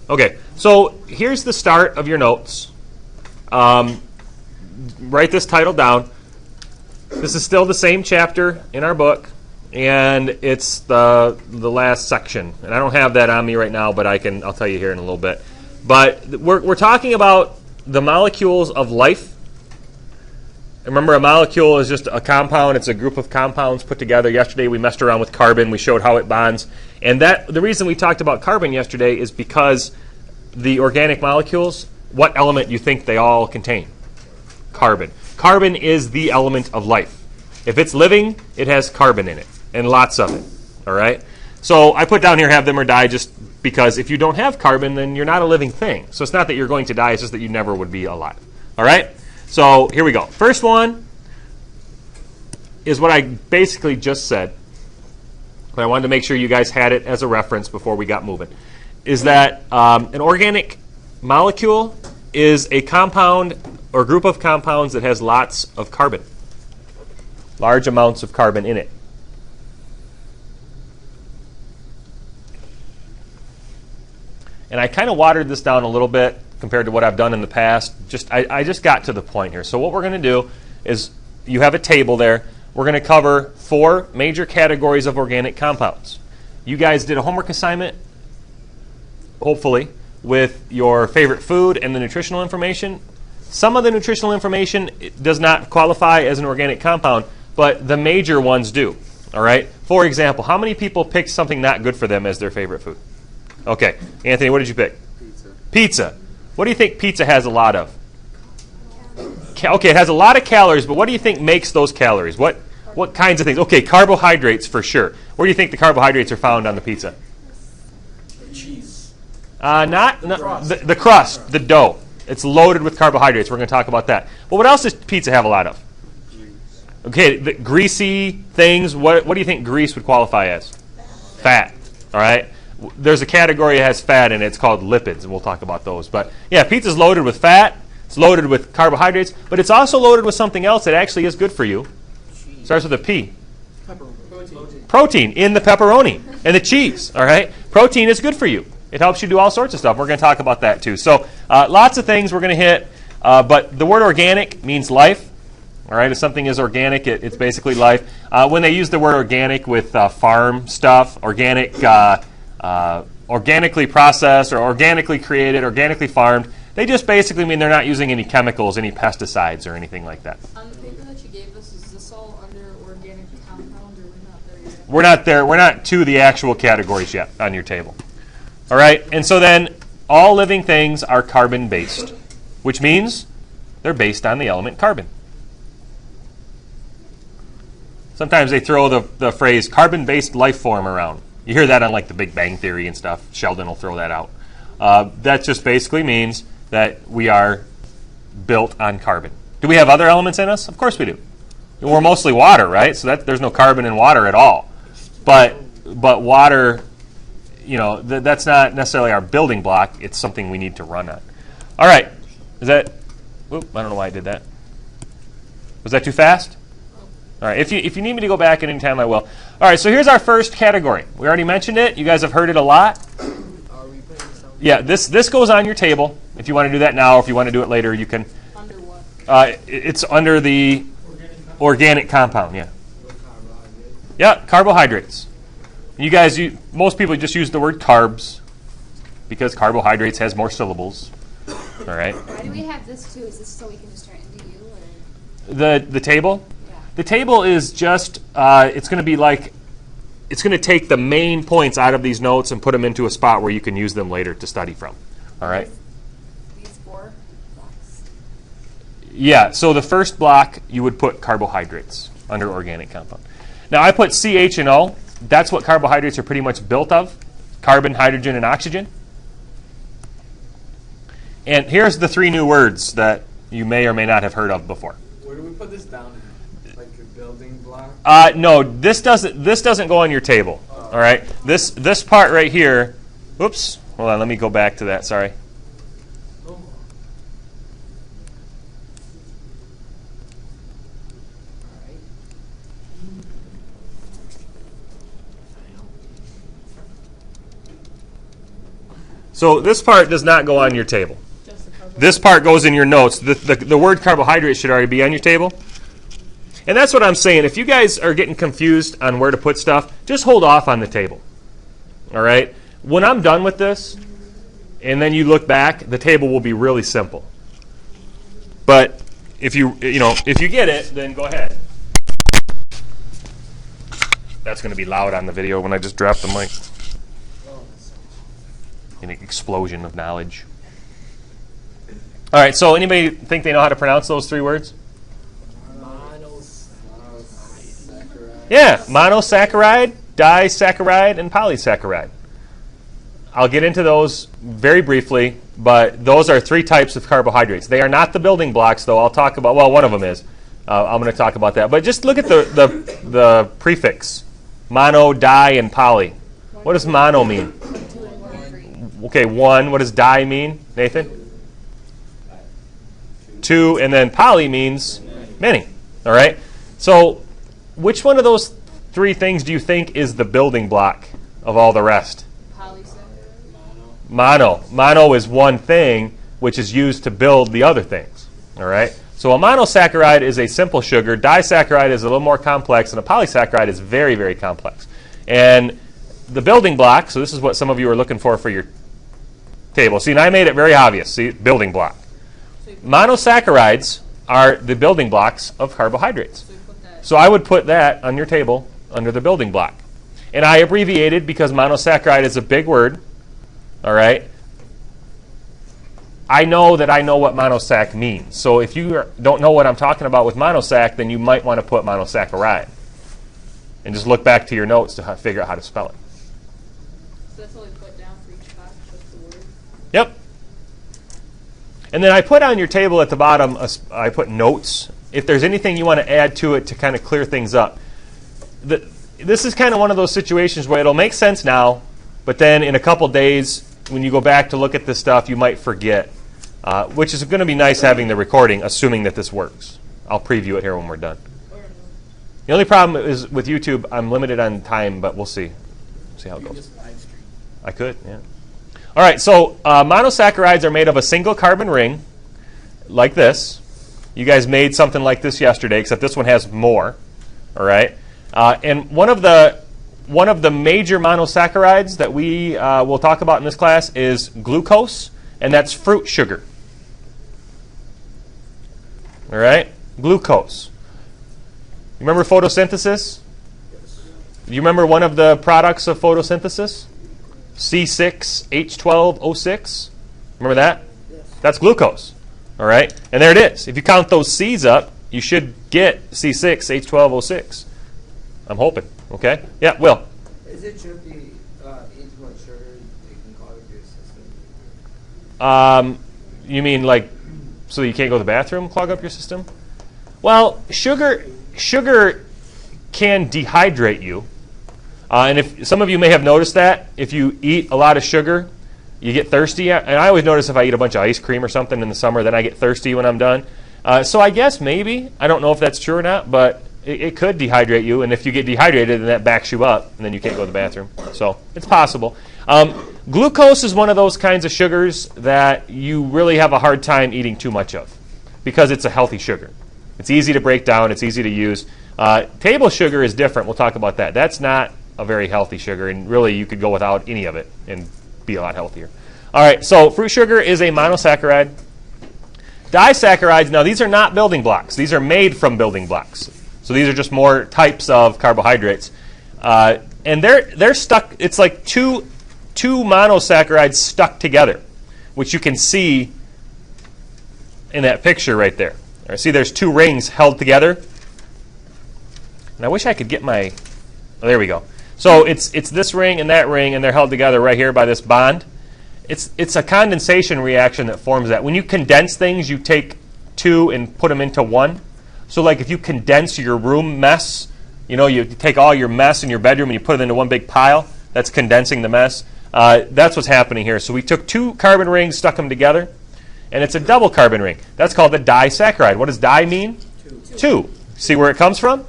Okay, so here's the start of your notes. Write this title down. This is still the same chapter in our book, and it's the last section. And I don't have that on me right now, but I'll tell you here in a little bit. But we're talking about the molecules of life. Remember, a molecule is just a compound. It's a group of compounds put together. Yesterday we messed around with carbon. We showed how it bonds. And the reason we talked about carbon yesterday is because the organic molecules, what element do you think they all contain? Carbon. Carbon is the element of life. If it's living, it has carbon in it, and lots of it. All right? So I put down here, have them or die, just because if you don't have carbon, then you're not a living thing. So it's not that you're going to die, it's just that you never would be alive. All right? So here we go. First one is what I basically just said, but I wanted to make sure you guys had it as a reference before we got moving, is that an organic molecule is a compound or group of compounds that has lots of carbon, large amounts of carbon in it. And I kind of watered this down a little bit compared to what I've done in the past. I just got to the point here. So what we're going to do is, you have a table there. We're going to cover 4 major categories of organic compounds. You guys did a homework assignment, hopefully, with your favorite food and the nutritional information. Some of the nutritional information does not qualify as an organic compound, but the major ones do. All right? For example, how many people picked something not good for them as their favorite food? Okay. Anthony, what did you pick? Pizza. What do you think pizza has a lot of? Okay, it has a lot of calories, but what do you think makes those calories? What kinds of things? Okay, carbohydrates for sure. Where do you think the carbohydrates are found on the pizza? Cheese. The crust, the dough. It's loaded with carbohydrates. We're going to talk about that. But what else does pizza have a lot of? Okay, the greasy things. What do you think grease would qualify as? Fat. All right? There's a category that has fat in it. It's called lipids, and we'll talk about those. But yeah, pizza's loaded with fat. It's loaded with carbohydrates, but it's also loaded with something else that actually is good for you. Starts with a P. Protein in the pepperoni and the cheese. All right, protein is good for you. It helps you do all sorts of stuff. We're going to talk about that too. So lots of things we're going to hit, but the word organic means life. All right, if something is organic, it's basically life. When they use the word organic with farm stuff, organic, organically processed or organically created, organically farmed, they just basically mean they're not using any chemicals, any pesticides, or anything like that. On the paper that you gave us, is this all under organic compound, or we're not there yet? We're not there. We're not to the actual categories yet on your table. All right, and so then all living things are carbon-based, which means they're based on the element carbon. Sometimes they throw the phrase carbon-based life form around. You hear that on like the Big Bang Theory and stuff. Sheldon will throw that out. That just basically means that we are built on carbon. Do we have other elements in us? Of course we do. We're mostly water, right? So there's no carbon in water at all. But water, that's not necessarily our building block. It's something we need to run on. All right. Is that? Oop, I don't know why I did that. Was that too fast? All right. If you need me to go back at any time, I will. All right. So here's our first category. We already mentioned it. You guys have heard it a lot. Yeah, this goes on your table. If you want to do that now, if you want to do it later, you can. Under what? It's under the organic compound. Yeah. Yeah, carbohydrates. You guys, most people just use the word carbs because carbohydrates has more syllables. All right. Why do we have this too? Is this so we can just turn it into you? Or? The table. Yeah. The table is just. It's going to be like. It's going to take the main points out of these notes and put them into a spot where you can use them later to study from. All right? These 4 blocks? Yeah, so the first block, you would put carbohydrates under organic compound. Now, I put CH and O. That's what carbohydrates are pretty much built of, carbon, hydrogen, and oxygen. And here's the 3 new words that you may or may not have heard of before. Where do we put this down? Like a building block? No, this doesn't go on your table. All right, this part right here. Oops, hold on. Let me go back to that. Sorry. So this part does not go on your table. Just the carbohydrates. This part goes in your notes. The word carbohydrate should already be on your table. And that's what I'm saying. If you guys are getting confused on where to put stuff, just hold off on the table. All right? When I'm done with this, and then you look back, the table will be really simple. But if you get it, then go ahead. That's going to be loud on the video when I just drop the mic. An explosion of knowledge. All right, so anybody think they know how to pronounce those three words? Monosaccharide. Yeah, monosaccharide, disaccharide, and polysaccharide. I'll get into those very briefly, but those are three types of carbohydrates. They are not the building blocks, though. I'll talk about, well, one of them is. I'm going to talk about that. But just look at the prefix, mono, di, and poly. What does mono mean? Okay, one. What does di mean, Nathan? Two, and then poly means many. All right? So which one of those three things do you think is the building block of all the rest? Mono. Mono is one thing which is used to build the other things. All right? So a monosaccharide is a simple sugar. Disaccharide is a little more complex, and a polysaccharide is very, very complex. And the building block, so this is what some of you are looking for your table. See, and I made it very obvious. See, building block. Monosaccharides are the building blocks of carbohydrates. So I would put that on your table under the building block. And I abbreviated because monosaccharide is a big word. All right? I know that I know what monosac means. So if you don't know what I'm talking about with monosac, then you might want to put monosaccharide. And just look back to your notes to figure out how to spell it. So that's what we put down for each box, just the word? Yep. And then I put on your table at the bottom, I put notes. If there's anything you want to add to it to kind of clear things up. This is kind of one of those situations where it'll make sense now, but then in a couple days, when you go back to look at this stuff, you might forget, which is going to be nice having the recording, assuming that this works. I'll preview it here when we're done. The only problem is with YouTube, I'm limited on time, but we'll see. See how it goes. I could, yeah. All right, so monosaccharides are made of a single carbon ring, like this. You guys made something like this yesterday, except this one has more. All right, and one of the major monosaccharides that we will talk about in this class is glucose, and that's fruit sugar. All right, glucose. You remember photosynthesis? You remember one of the products of photosynthesis? C6H12O6. Remember that? Yes. That's glucose. All right? And there it is. If you count those C's up, you should get C6H12O6. I'm hoping. Okay? Yeah, Will. Is it tricky eating too much sugar? It can clog up your system? You mean like so you can't go to the bathroom, clog up your system? Well, sugar can dehydrate you. And if some of you may have noticed that, if you eat a lot of sugar, you get thirsty. And I always notice if I eat a bunch of ice cream or something in the summer, then I get thirsty when I'm done. So I guess maybe, I don't know if that's true or not, but it could dehydrate you. And if you get dehydrated, then that backs you up, and then you can't go to the bathroom. So it's possible. Glucose is one of those kinds of sugars that you really have a hard time eating too much of because it's a healthy sugar. It's easy to break down. It's easy to use. Table sugar is different. We'll talk about that. That's not a very healthy sugar, and really you could go without any of it and be a lot healthier. All right, so fruit sugar is a monosaccharide. Disaccharides, now these are not building blocks. These are made from building blocks. So these are just more types of carbohydrates. And they're stuck, it's like two monosaccharides stuck together, which you can see in that picture right there. All right, see there's two rings held together. And I wish I could get my, oh, there we go. So it's this ring, and they're held together right here by this bond. It's a condensation reaction that forms that. When you condense things, you take two and put them into one. So like if you condense your room mess, you take all your mess in your bedroom and you put it into one big pile, that's condensing the mess. That's what's happening here. So we took two carbon rings, stuck them together, and it's a double carbon ring. That's called the disaccharide. What does di mean? Two. See where it comes from?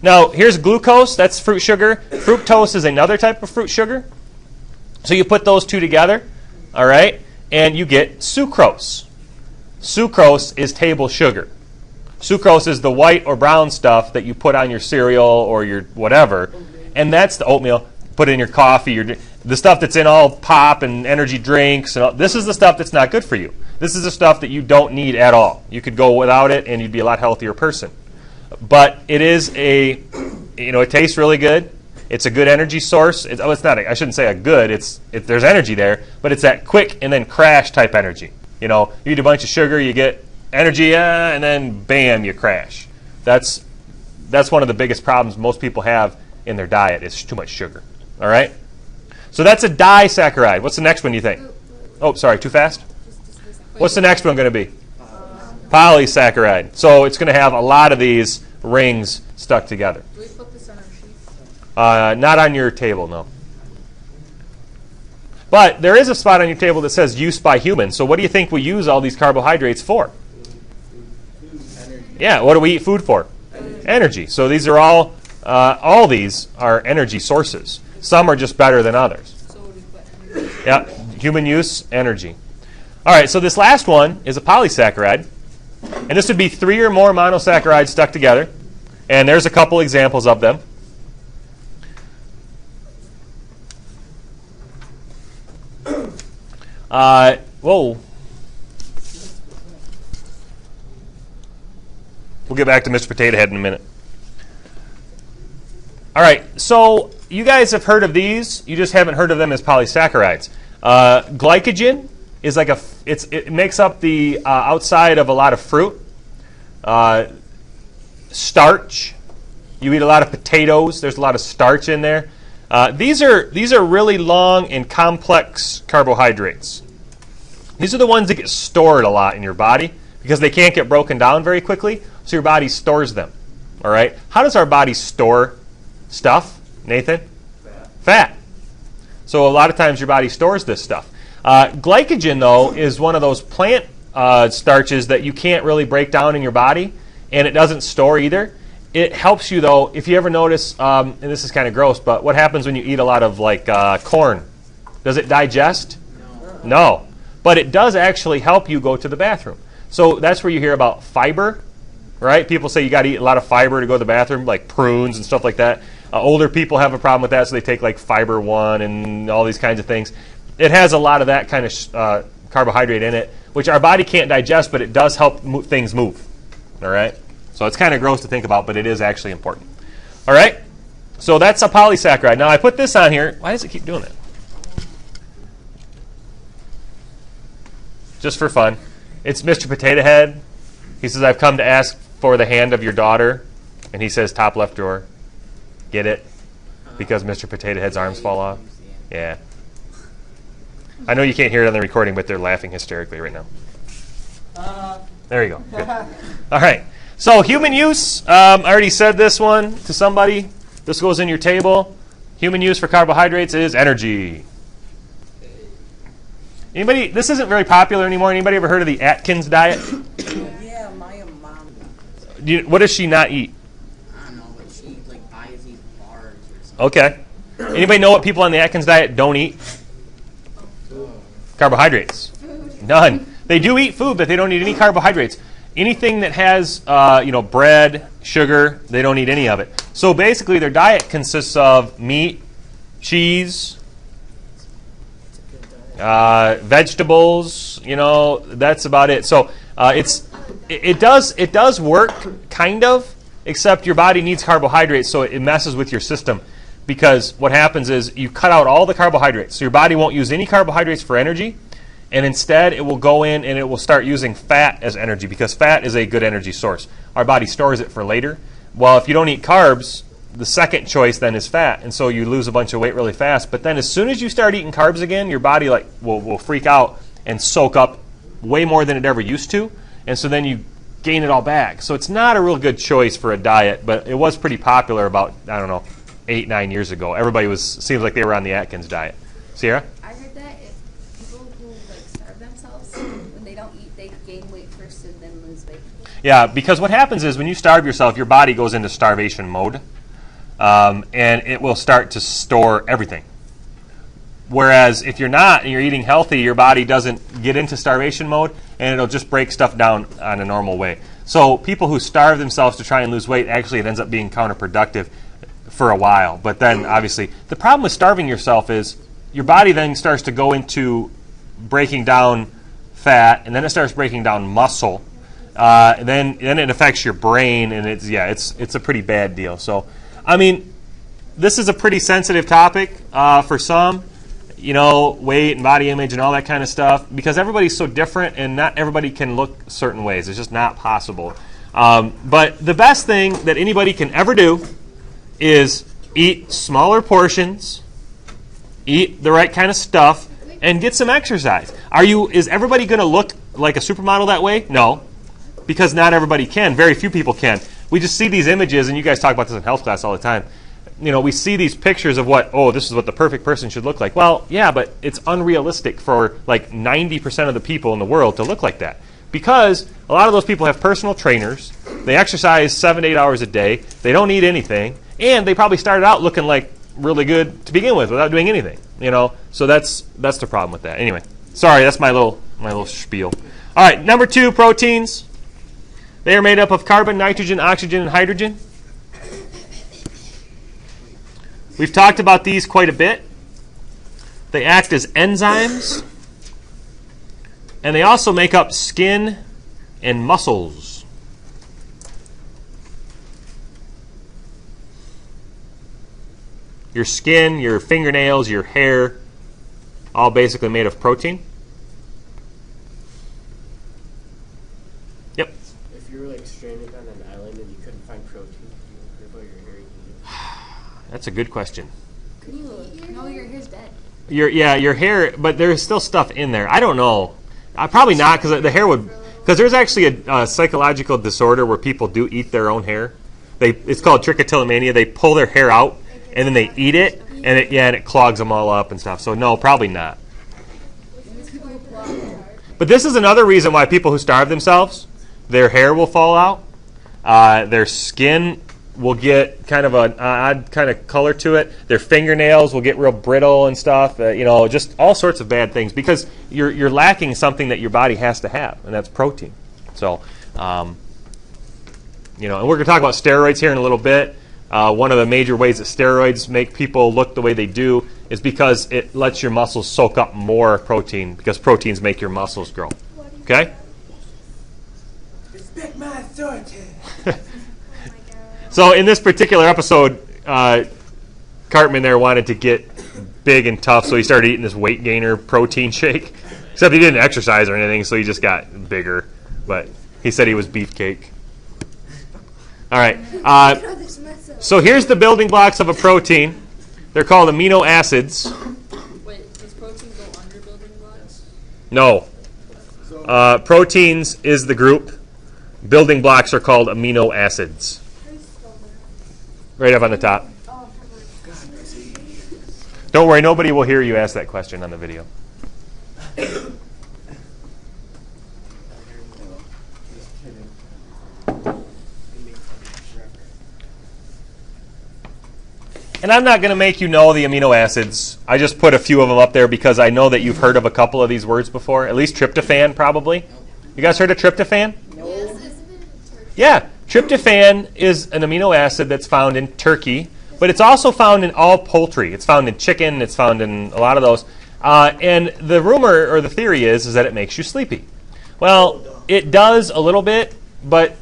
Now, here's glucose. That's fruit sugar. Fructose is another type of fruit sugar. So you put those two together, all right, and you get sucrose. Sucrose is table sugar. Sucrose is the white or brown stuff that you put on your cereal or your whatever, and that's the oatmeal. Put in your coffee, the stuff that's in all pop and energy drinks. And all, this is the stuff that's not good for you. This is the stuff that you don't need at all. You could go without it, and you'd be a lot healthier person. But it is it tastes really good. It's a good energy source. It's not. I shouldn't say a good. There's energy there, but it's that quick and then crash type energy. You eat a bunch of sugar, you get energy, and then bam, you crash. That's one of the biggest problems most people have in their diet. It's too much sugar. All right. So that's a disaccharide. What's the next one you think? Oh, sorry, too fast? What's the next one going to be? Polysaccharide. So it's going to have a lot of these rings stuck together. Do we put this on our sheet? Not on your table, no. But there is a spot on your table that says use by humans. So what do you think we use all these carbohydrates for? Energy. Yeah, what do we eat food for? Energy. So these are all these are energy sources. Some are just better than others. So would we put energy? Yeah, human use, energy. All right, so this last one is a polysaccharide. And this would be 3 or more monosaccharides stuck together. And there's a couple examples of them. Whoa. We'll get back to Mr. Potato Head in a minute. All right, so you guys have heard of these. You just haven't heard of them as polysaccharides. Glycogen is like it makes up the outside of a lot of fruit. Starch. You eat a lot of potatoes. There's a lot of starch in there. These are really long and complex carbohydrates. These are the ones that get stored a lot in your body because they can't get broken down very quickly, so your body stores them. All right? How does our body store stuff, Nathan? Fat. So a lot of times your body stores this stuff. Glycogen, though, is one of those plant starches that you can't really break down in your body, and it doesn't store either. It helps you, though, if you ever notice, and this is kind of gross, but what happens when you eat a lot of, corn? Does it digest? No. But it does actually help you go to the bathroom. So that's where you hear about fiber, right? People say you got to eat a lot of fiber to go to the bathroom, like prunes and stuff like that. Older people have a problem with that, so they take, Fiber One and all these kinds of things. It has a lot of that kind of carbohydrate in it, which our body can't digest, but it does help things move. All right? So it's kind of gross to think about, but it is actually important. All right? So that's a polysaccharide. Now, I put this on here. Why does it keep doing that? Just for fun. It's Mr. Potato Head. He says, I've come to ask for the hand of your daughter. And he says, top left drawer. Get it? Because Mr. Potato Head's arms fall off? Yeah. I know you can't hear it on the recording, but they're laughing hysterically right now. There you go. Good. All right. So human use, I already said this one to somebody. This goes in your table. Human use for carbohydrates is energy. Anybody? This isn't very popular anymore. Anybody ever heard of the Atkins diet? Yeah, my mom. What does she not eat? I don't know, but she buys these bars or something. Okay. Anybody know what people on the Atkins diet don't eat? Carbohydrates. None. They do eat food, but they don't eat any carbohydrates. Anything that has, bread, sugar, they don't eat any of it. So basically, their diet consists of meat, cheese, vegetables. That's about it. So it does work kind of, except your body needs carbohydrates, so it messes with your system. Because what happens is you cut out all the carbohydrates. So your body won't use any carbohydrates for energy, and instead it will go in and it will start using fat as energy because fat is a good energy source. Our body stores it for later. Well, if you don't eat carbs, the second choice then is fat, and so you lose a bunch of weight really fast. But then as soon as you start eating carbs again, your body will freak out and soak up way more than it ever used to, and so then you gain it all back. So it's not a real good choice for a diet, but it was pretty popular about, 8-9 years ago. Everybody seems like they were on the Atkins diet. Sierra? I heard that if people who starve themselves, when they don't eat, they gain weight first and then lose weight. Yeah, because what happens is when you starve yourself, your body goes into starvation mode, and it will start to store everything. Whereas if you're not and you're eating healthy, your body doesn't get into starvation mode, and it'll just break stuff down on a normal way. So people who starve themselves to try and lose weight, actually it ends up being counterproductive for a while. But then obviously the problem with starving yourself is your body then starts to go into breaking down fat, and then it starts breaking down muscle. Then it affects your brain, and it's a pretty bad deal. So, I mean, this is a pretty sensitive topic for some, weight and body image and all that kind of stuff, because everybody's so different, and not everybody can look certain ways. It's just not possible. But the best thing that anybody can ever do is eat smaller portions, eat the right kind of stuff, and get some exercise. Is everybody going to look like a supermodel that way? No, because not everybody can. Very few people can. We just see these images, and you guys talk about this in health class all the time. We see these pictures of this is what the perfect person should look like. Well, yeah, but it's unrealistic for like 90% of the people in the world to look like that, because a lot of those people have personal trainers. They exercise 7 to 8 hours a day. They don't eat anything, and they probably started out looking like really good to begin with without doing anything. So that's the problem with that. Anyway, sorry, that's my little spiel. All right, number 2, proteins. They are made up of carbon, nitrogen, oxygen, and hydrogen. We've talked about these quite a bit. They act as enzymes, and they also make up skin and muscles. Your skin, your fingernails, your hair, all basically made of protein. Yep. If you were like stranded on an island and you couldn't find protein, could you worry about your hair eating? That's a good question. No, your hair's dead. Your hair, but there's still stuff in there. I don't know. Probably not, because the hair would. Because there's actually a psychological disorder where people do eat their own hair. It's called trichotillomania. They pull their hair out and then they eat it, and it clogs them all up and stuff. So no, probably not. But this is another reason why people who starve themselves, their hair will fall out, their skin will get kind of an odd kind of color to it. Their fingernails will get real brittle and stuff. Just all sorts of bad things, because you're lacking something that your body has to have, and that's protein. So, and we're going to talk about steroids here in a little bit. One of the major ways that steroids make people look the way they do is because it lets your muscles soak up more protein, because proteins make your muscles grow. Okay? Respect my authority. So in this particular episode, Cartman there wanted to get big and tough, so he started eating this weight gainer protein shake. Except he didn't exercise or anything, so he just got bigger. But he said he was beefcake. All right. So here's the building blocks of a protein. They're called amino acids. Wait, does protein go under building blocks? No. Proteins is the group. Building blocks are called amino acids. Right up on the top. Don't worry, nobody will hear you ask that question on the video. And I'm not going to make you know the amino acids. I just put a few of them up there because I know that you've heard of a couple of these words before. At least tryptophan, probably. You guys heard of tryptophan? Yeah, tryptophan is an amino acid that's found in turkey, but it's also found in all poultry. It's found in chicken. It's found in a lot of those. And the rumor or the theory is that it makes you sleepy. Well, it does a little bit, but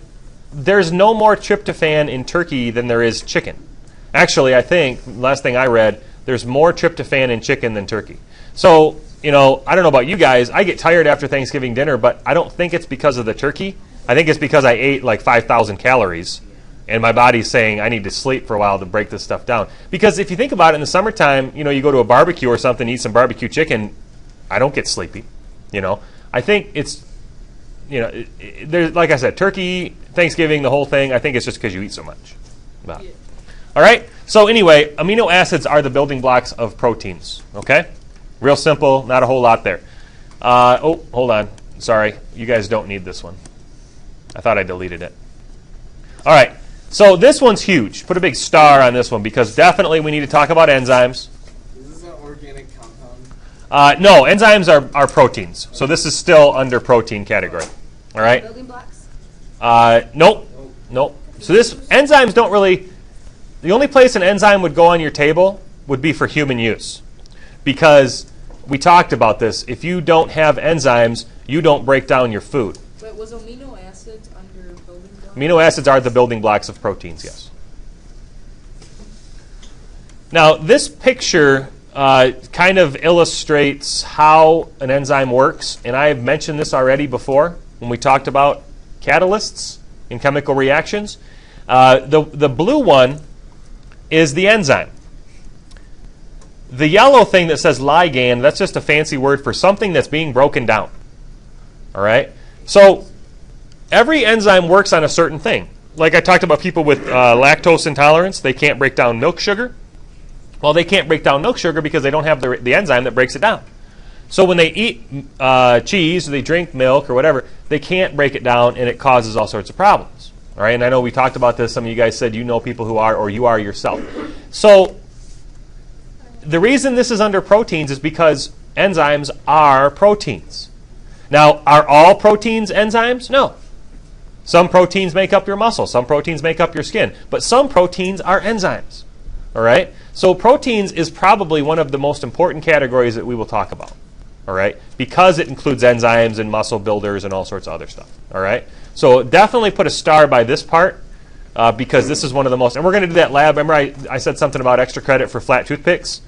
there's no more tryptophan in turkey than there is chicken. Actually, I think, last thing I read, there's more tryptophan in chicken than turkey. So, I don't know about you guys. I get tired after Thanksgiving dinner, but I don't think it's because of the turkey. I think it's because I ate like 5,000 calories, and my body's saying I need to sleep for a while to break this stuff down. Because if you think about it, in the summertime, you go to a barbecue or something, eat some barbecue chicken, I don't get sleepy. I think it's, there's, like I said, turkey, Thanksgiving, the whole thing, I think it's just because you eat so much. Wow. Yeah. All right? So anyway, amino acids are the building blocks of proteins. Okay? Real simple, not a whole lot there. Hold on. Sorry. You guys don't need this one. I thought I deleted it. All right. So this one's huge. Put a big star on this one because definitely we need to talk about enzymes. Is this an organic compound? No, enzymes are proteins. So this is still under protein category. All right? Building blocks? Nope. So enzymes don't really, the only place an enzyme would go on your table would be for human use. Because we talked about this. If you don't have enzymes, you don't break down your food. But was amino acids under building blocks? Amino acids are the building blocks of proteins, yes. Now, this picture kind of illustrates how an enzyme works, and I have mentioned this already before when we talked about catalysts in chemical reactions. The blue one is the enzyme. The yellow thing that says ligand, that's just a fancy word for something that's being broken down. All right? So every enzyme works on a certain thing. Like I talked about people with lactose intolerance, they can't break down milk sugar. Well, they can't break down milk sugar because they don't have the enzyme that breaks it down. So when they eat cheese or they drink milk or whatever, they can't break it down, and it causes all sorts of problems. All right? And I know we talked about this. Some of you guys said you know people who are, or you are yourself. So the reason this is under proteins is because enzymes are proteins. Now, are all proteins enzymes? No. Some proteins make up your muscle. Some proteins make up your skin. But some proteins are enzymes. All right? So proteins is probably one of the most important categories that we will talk about. All right? Because it includes enzymes and muscle builders and all sorts of other stuff. All right? So definitely put a star by this part because this is one of the most... And we're going to do that lab. Remember I said something about extra credit for flat toothpicks?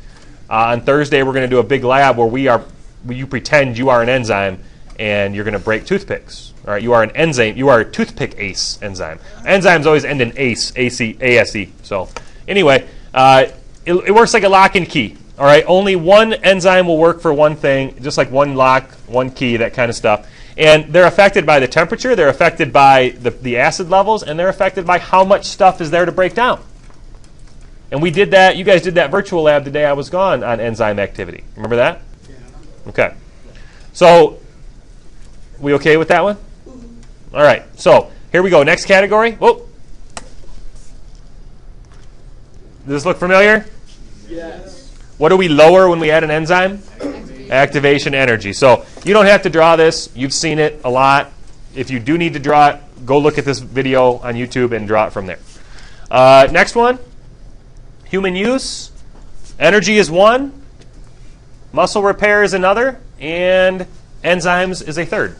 On Thursday, we're going to do a big lab where you pretend you are an enzyme and you're going to break toothpicks. All right, you are an enzyme. You are a toothpick ace enzyme. Enzymes always end in ace, A-C, A-S-E. So anyway, it works like a lock and key. All right, only one enzyme will work for one thing, just like one lock, one key, that kind of stuff. And they're affected by the temperature, they're affected by the acid levels, and they're affected by how much stuff is there to break down. And we did that, you guys did that virtual lab the day I was gone on enzyme activity. Remember that? Yeah. Okay. So, we okay with that one? All right. So, here we go. Next category. Whoa. Does this look familiar? Yes. What do we lower when we add an enzyme? Activation energy. So, you don't have to draw this. You've seen it a lot. If you do need to draw it, go look at this video on YouTube and draw it from there. Next one. Human use, energy is one, muscle repair is another, and enzymes is a third.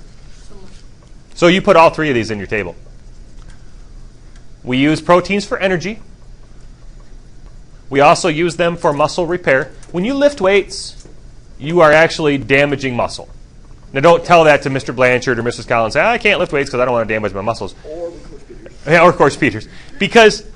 So you put all three of these in your table. We use proteins for energy. We also use them for muscle repair. When you lift weights, you are actually damaging muscle. Now don't tell that to Mr. Blanchard or Mrs. Collins. Say, I can't lift weights because I don't want to damage my muscles. Or Coach Peters. Because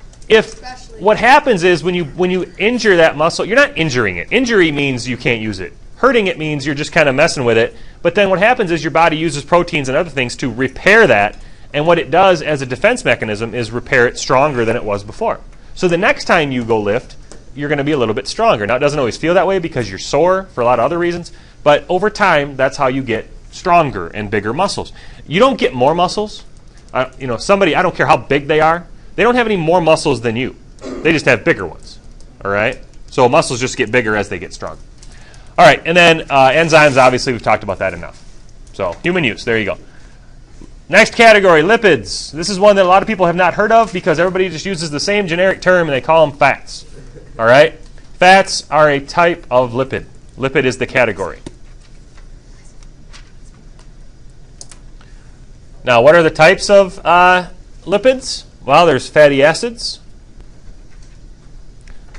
what happens is when you injure that muscle, you're not injuring it. Injury means you can't use it. Hurting it means you're just kind of messing with it. But then what happens is your body uses proteins and other things to repair that. And what it does as a defense mechanism is repair it stronger than it was before. So the next time you go lift, you're going to be a little bit stronger. Now, it doesn't always feel that way because you're sore for a lot of other reasons. But over time, that's how you get stronger and bigger muscles. You don't get more muscles. Somebody, I don't care how big they are, they don't have any more muscles than you. They just have bigger ones. All right? So muscles just get bigger as they get stronger. All right, and then enzymes, obviously, we've talked about that enough. So human use, there you go. Next category, lipids. This is one that a lot of people have not heard of because everybody just uses the same generic term and they call them fats. All right? Fats are a type of lipid. Lipid is the category. Now, what are the types of lipids? Well, there's fatty acids,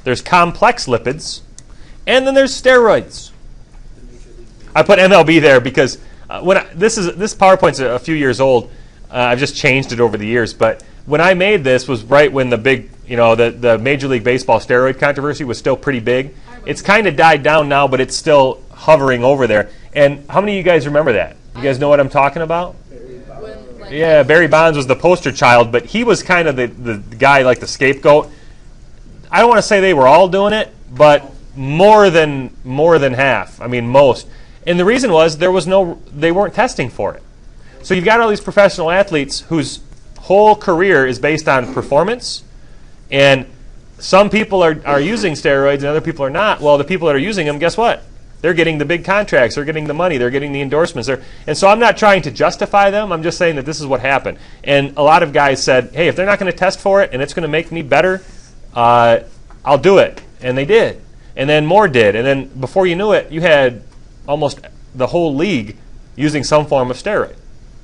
there's complex lipids, and then there's steroids. I put MLB there because this PowerPoint's a few years old. I've just changed it over the years, but when I made this was right when the big, the Major League Baseball steroid controversy was still pretty big. It's kind of died down now, but it's still hovering over there. And how many of you guys remember that? You guys know what I'm talking about? Yeah, Barry Bonds was the poster child, but he was kind of the guy, like the scapegoat. I don't want to say they were all doing it, but more than half. I mean, most. And the reason was they weren't testing for it. So you've got all these professional athletes whose whole career is based on performance, and some people are using steroids and other people are not. Well, the people that are using them, guess what? They're getting the big contracts. They're getting the money. They're getting the endorsements. And so I'm not trying to justify them. I'm just saying that this is what happened. And a lot of guys said, hey, if they're not going to test for it and it's going to make me better, I'll do it. And they did. And then more did. And then before you knew it, you had almost the whole league using some form of steroid.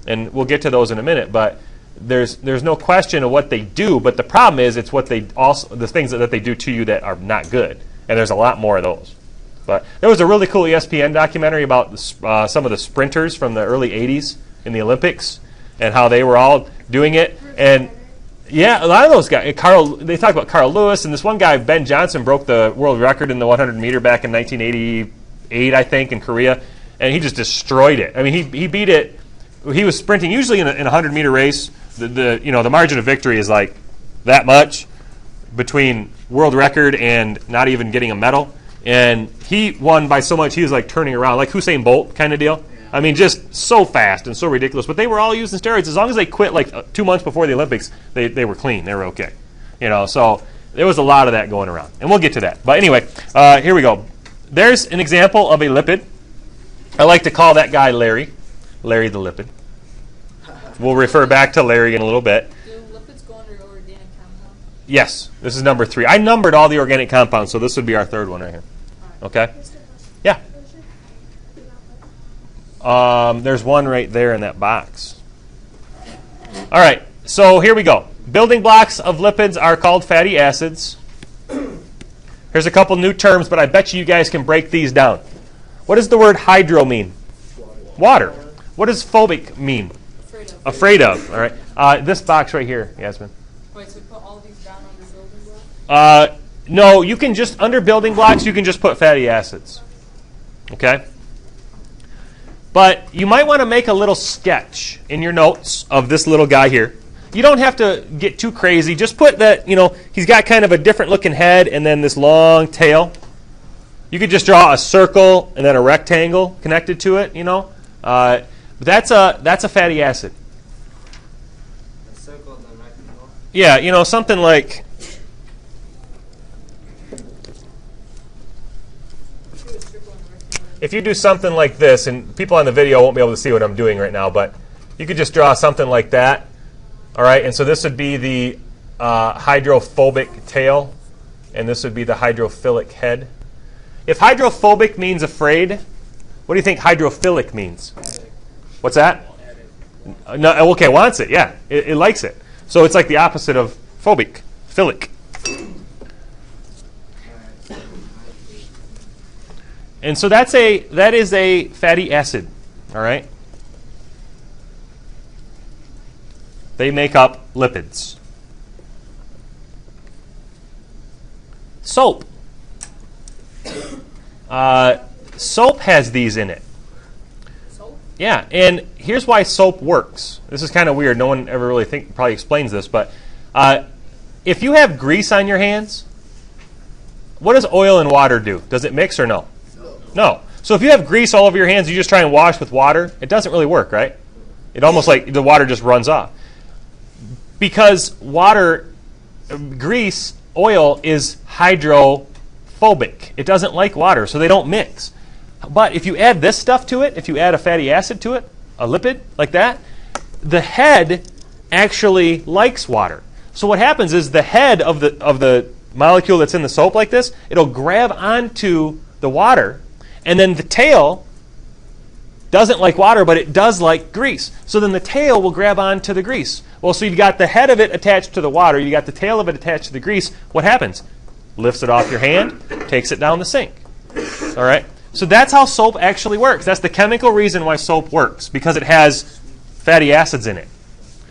And we'll get to those in a minute. But there's no question of what they do. But the problem is it's what they also the things that they do to you that are not good. And there's a lot more of those. But there was a really cool ESPN documentary about some of the sprinters from the early 80s in the Olympics and how they were all doing it. And yeah, a lot of those guys, they talk about Carl Lewis, and this one guy, Ben Johnson, broke the world record in the 100-meter back in 1988, I think, in Korea, and he just destroyed it. I mean, he beat it. He was sprinting. Usually in a 100-meter race, the margin of victory is like that much between world record and not even getting a medal. And he won by so much, he was like turning around, like Usain Bolt kind of deal. I mean, just so fast and so ridiculous. But they were all using steroids. As long as they quit like 2 months before the Olympics, they were clean. They were okay. So there was a lot of that going around. And we'll get to that. But anyway, here we go. There's an example of a lipid. I like to call that guy Larry. Larry the lipid. We'll refer back to Larry in a little bit. Do lipids go under organic compound? Yes, this is number 3. I numbered all the organic compounds, so this would be our third one right here. Okay? Yeah. There's one right there in that box. All right, so here we go. Building blocks of lipids are called fatty acids. Here's a couple new terms, but I bet you guys can break these down. What does the word hydro mean? Water. What does phobic mean? Afraid of. All right. This box right here, Yasmin. Wait, so we put all these down under building blocks? No, you can just, under building blocks, you can just put fatty acids. Okay? But you might want to make a little sketch in your notes of this little guy here. You don't have to get too crazy. Just put that, he's got kind of a different looking head and then this long tail. You could just draw a circle and then a rectangle connected to it, That's a fatty acid. A circle, then rectangle. Yeah, something like... If you do something like this, and people on the video won't be able to see what I'm doing right now, but you could just draw something like that. All right, and so this would be the hydrophobic tail, and this would be the hydrophilic head. If hydrophobic means afraid, what do you think hydrophilic means? What's that? No, okay, wants it, yeah. It likes it. So it's like the opposite of phobic, philic. And so that is a fatty acid, all right? They make up lipids. Soap. Soap has these in it. Soap? Yeah, and here's why soap works. This is kind of weird. No one ever really probably explains this, but if you have grease on your hands, what does oil and water do? Does it mix or no? No. So if you have grease all over your hands, you just try and wash with water, it doesn't really work, right? It almost like the water just runs off. Because grease, oil is hydrophobic. It doesn't like water, so they don't mix. But if you add this stuff to it, if you add a fatty acid to it, a lipid like that, the head actually likes water. So what happens is the head of the molecule that's in the soap like this, it'll grab onto the water, and then the tail doesn't like water, but it does like grease. So then the tail will grab onto the grease. Well, so you've got the head of it attached to the water, you got the tail of it attached to the grease. What happens? Lifts it off your hand, takes it down the sink. All right? So that's how soap actually works. That's the chemical reason why soap works, because it has fatty acids in it.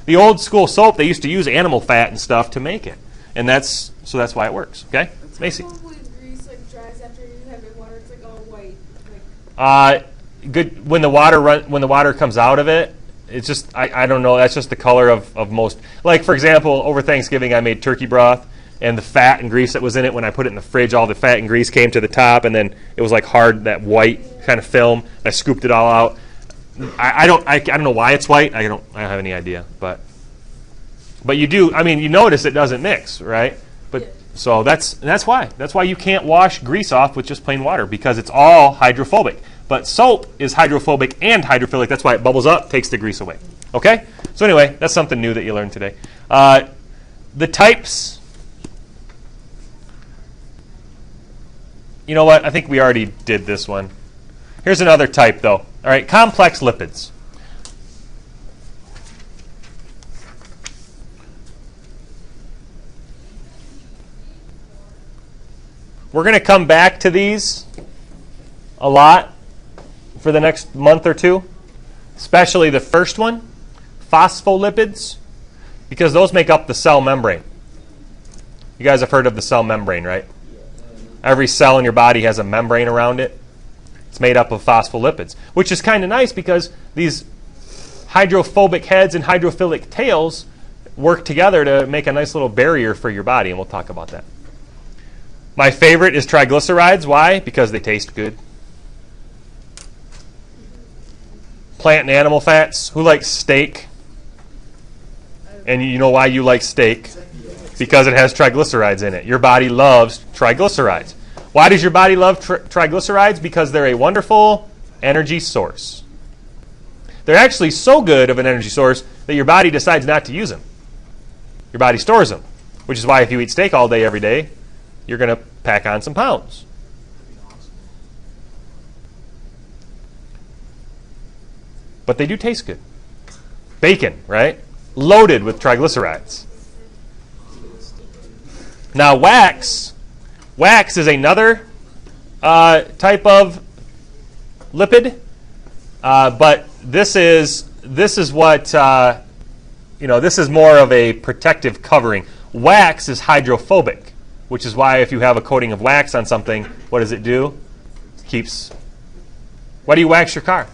The old school soap, they used to use animal fat and stuff to make it. And that's why it works. Okay? Macy. Probably grease dries after you have it water. It's all white. Good when the water comes out of it. It's just I don't know. That's just the color of most. Like for example, over Thanksgiving I made turkey broth, and the fat and grease that was in it, when I put it in the fridge, all the fat and grease came to the top, and then it was like hard, that white kind of film. I scooped it all out. I don't know why it's white. I don't have any idea, but you do. I mean, you notice it doesn't mix, right? But So that's why. That's why you can't wash grease off with just plain water, because it's all hydrophobic. But soap is hydrophobic and hydrophilic. That's why it bubbles up, takes the grease away. Okay? So anyway, that's something new that you learned today. The types. You know what? I think we already did this one. Here's another type, though. All right, complex lipids. We're going to come back to these a lot for the next month or two, especially the first one, phospholipids, because those make up the cell membrane. You guys have heard of the cell membrane, right? Every cell in your body has a membrane around it. It's made up of phospholipids, which is kind of nice because these hydrophobic heads and hydrophilic tails work together to make a nice little barrier for your body, and we'll talk about that. My favorite is triglycerides. Why? Because they taste good. Plant and animal fats. Who likes steak? And you know why you like steak? Because it has triglycerides in it. Your body loves triglycerides. Why does your body love triglycerides? Because they're a wonderful energy source. They're actually so good of an energy source that your body decides not to use them. Your body stores them, which is why if you eat steak all day, every day, you're going to pack on some pounds. But they do taste good. Bacon, right? Loaded with triglycerides. Now, wax is another type of lipid, but this is what this is more of a protective covering. Wax is hydrophobic, which is why if you have a coating of wax on something, what does it do? Why do you wax your car?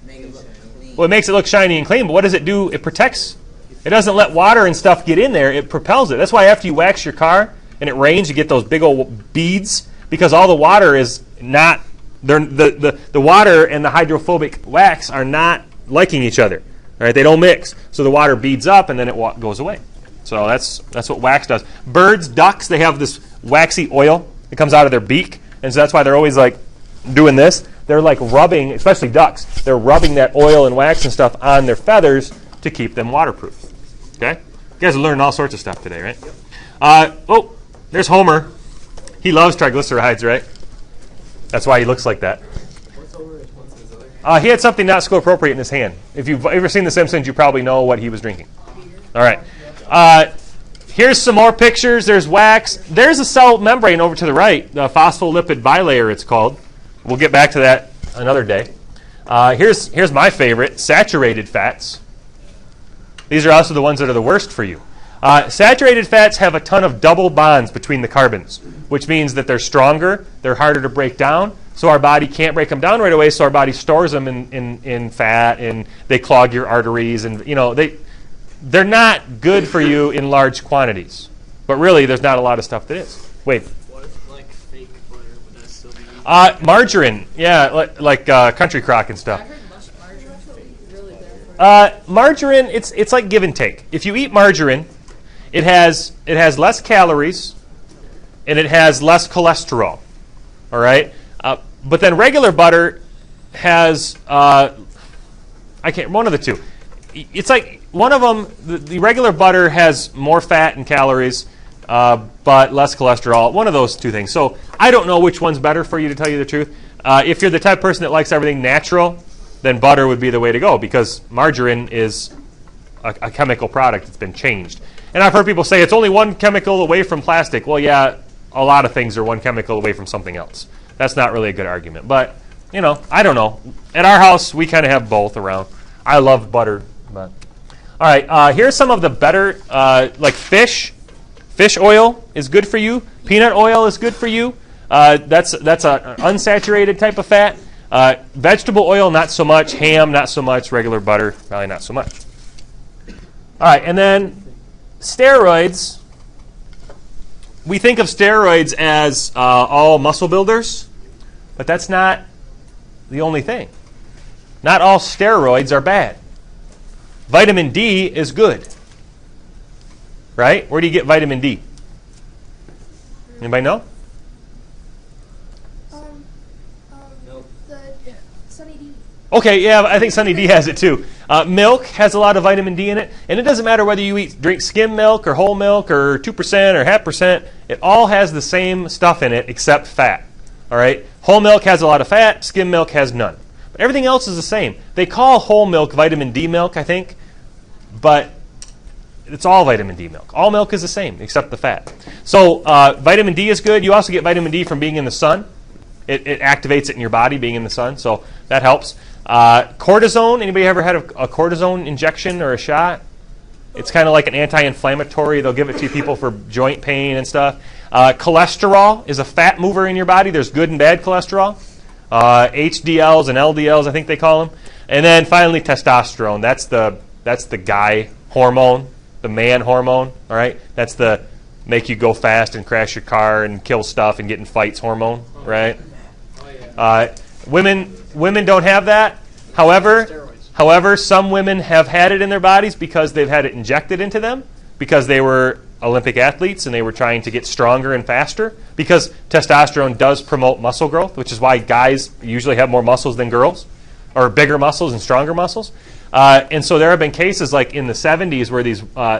Make it look clean. Well, it makes it look shiny and clean, but what does it do? It protects. It doesn't let water and stuff get in there. It propels it. That's why after you wax your car and it rains, you get those big old beads, because all the water is not, the water and the hydrophobic wax are not liking each other. All right, they don't mix. So the water beads up and then it goes away. So that's what wax does. Birds, ducks, they have this waxy oil that comes out of their beak, and so that's why they're always like doing this. They're like rubbing, especially ducks, they're rubbing that oil and wax and stuff on their feathers to keep them waterproof. Okay? You guys are learning all sorts of stuff today, right? There's Homer. He loves triglycerides, right? That's why he looks like that. What's Homer responsible for his other? He had something not school appropriate in his hand. If you've ever seen The Simpsons, you probably know what he was drinking. All right. Here's some more pictures. There's wax. There's a cell membrane over to the right, the phospholipid bilayer it's called. We'll get back to that another day. Here's my favorite, saturated fats. These are also the ones that are the worst for you. Saturated fats have a ton of double bonds between the carbons, which means that they're stronger, they're harder to break down, so our body can't break them down right away, so our body stores them in fat, and they clog your arteries, and they're not good for you in large quantities. But really, there's not a lot of stuff that is. Wait. What if like fake butter, would that still be? Margarine, yeah, like Country Crock and stuff. I heard margarine is really there for Margarine, it's like give and take. If you eat margarine, it has less calories and it has less cholesterol. All right, but then regular butter has one of the two. It's like one of them. The regular butter has more fat and calories, but less cholesterol. One of those two things. So I don't know which one's better for you, to tell you the truth. If you're the type of person that likes everything natural, then butter would be the way to go, because margarine is a chemical product that's been changed. And I've heard people say it's only one chemical away from plastic. Well, yeah, a lot of things are one chemical away from something else. That's not really a good argument. But, I don't know. At our house, we kind of have both around. I love butter. But. All right, here's some of the better, like fish. Fish oil is good for you. Peanut oil is good for you. That's an unsaturated type of fat. Vegetable oil, not so much. Ham, not so much. Regular butter, probably not so much. All right, and then steroids. We think of steroids as all muscle builders, but that's not the only thing. Not all steroids are bad. Vitamin D is good. Right? Where do you get vitamin D? Anybody know? Nope. The Sunny D. Okay, yeah, I think Sunny D has it too. Milk has a lot of vitamin D in it, and it doesn't matter whether you drink skim milk or whole milk or 2% or 0.5%. It all has the same stuff in it except fat. All right, whole milk has a lot of fat. Skim milk has none. But everything else is the same. They call whole milk vitamin D milk, I think, but it's all vitamin D milk. All milk is the same except the fat. So vitamin D is good. You also get vitamin D from being in the sun. It activates it in your body, being in the sun, so that helps. Cortisone, anybody ever had a cortisone injection or a shot? It's kind of like an anti-inflammatory. They'll give it to people for joint pain and stuff. Cholesterol is a fat mover in your body. There's good and bad cholesterol. HDLs and LDLs, I think they call them. And then finally, testosterone. That's the guy hormone, the man hormone. All right, that's the make you go fast and crash your car and kill stuff and get in fights hormone. Right. Women don't have that. However, some women have had it in their bodies because they've had it injected into them because they were Olympic athletes and they were trying to get stronger and faster because testosterone does promote muscle growth, which is why guys usually have more muscles than girls or bigger muscles and stronger muscles. And so there have been cases like in the 70s where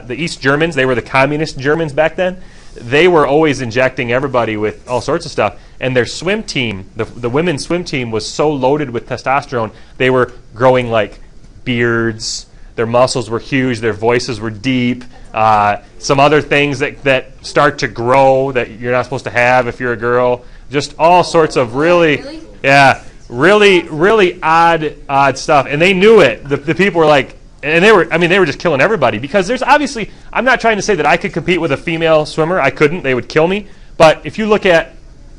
the East Germans, they were the communist Germans back then, they were always injecting everybody with all sorts of stuff. And their swim team, the women's swim team, was so loaded with testosterone, they were growing like beards. Their muscles were huge. Their voices were deep. Some other things that start to grow that you're not supposed to have if you're a girl. Just all sorts of really odd stuff. And they knew it. The people were like, and they were just killing everybody because there's obviously, I'm not trying to say that I could compete with a female swimmer. I couldn't. They would kill me. But if you look at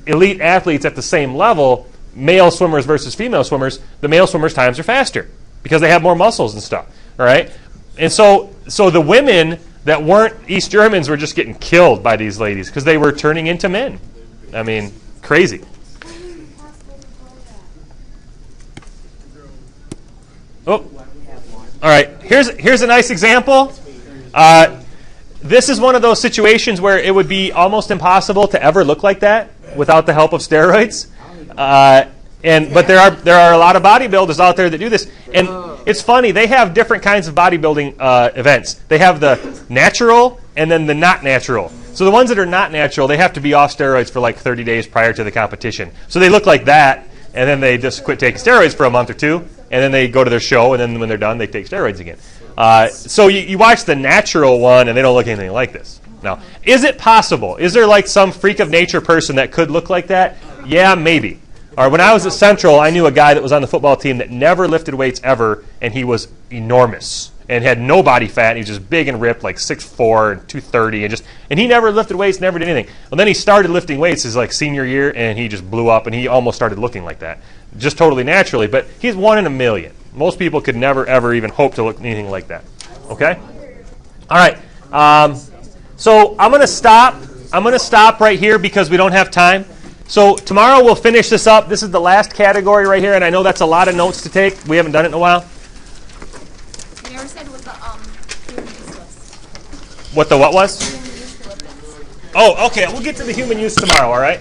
elite athletes at the same level, male swimmers versus female swimmers, the male swimmers' times are faster because they have more muscles and stuff. All right? And so the women that weren't East Germans were just getting killed by these ladies because they were turning into men. I mean, crazy. Oh. All right, here's a nice example. This is one of those situations where it would be almost impossible to ever look like that without the help of steroids. But there are a lot of bodybuilders out there that do this, and it's funny. They have different kinds of bodybuilding events. They have the natural and then the not natural. So the ones that are not natural, they have to be off steroids for like 30 days prior to the competition. So they look like that, and then they just quit taking steroids for a month or two. And then they go to their show, and then when they're done, they take steroids again. So you watch the natural one, and they don't look anything like this. Now, is it possible? Is there like some freak of nature person that could look like that? Yeah, maybe. All right, when I was at Central, I knew a guy that was on the football team that never lifted weights ever, and he was enormous and had no body fat. He was just big and ripped, like 6'4" and 230, and he never lifted weights, never did anything. Well, then he started lifting weights his like senior year, and he just blew up, and he almost started looking like that. Just totally naturally, but he's 1 in a million. Most people could never, ever even hope to look anything like that. Okay? All right. So I'm going to stop. I'm going to stop right here because we don't have time. So tomorrow we'll finish this up. This is the last category right here, and I know that's a lot of notes to take. We haven't done it in a while. You never said what the human use was. What the what was? Human use for lipids. Oh, okay. We'll get to the human use tomorrow, all right?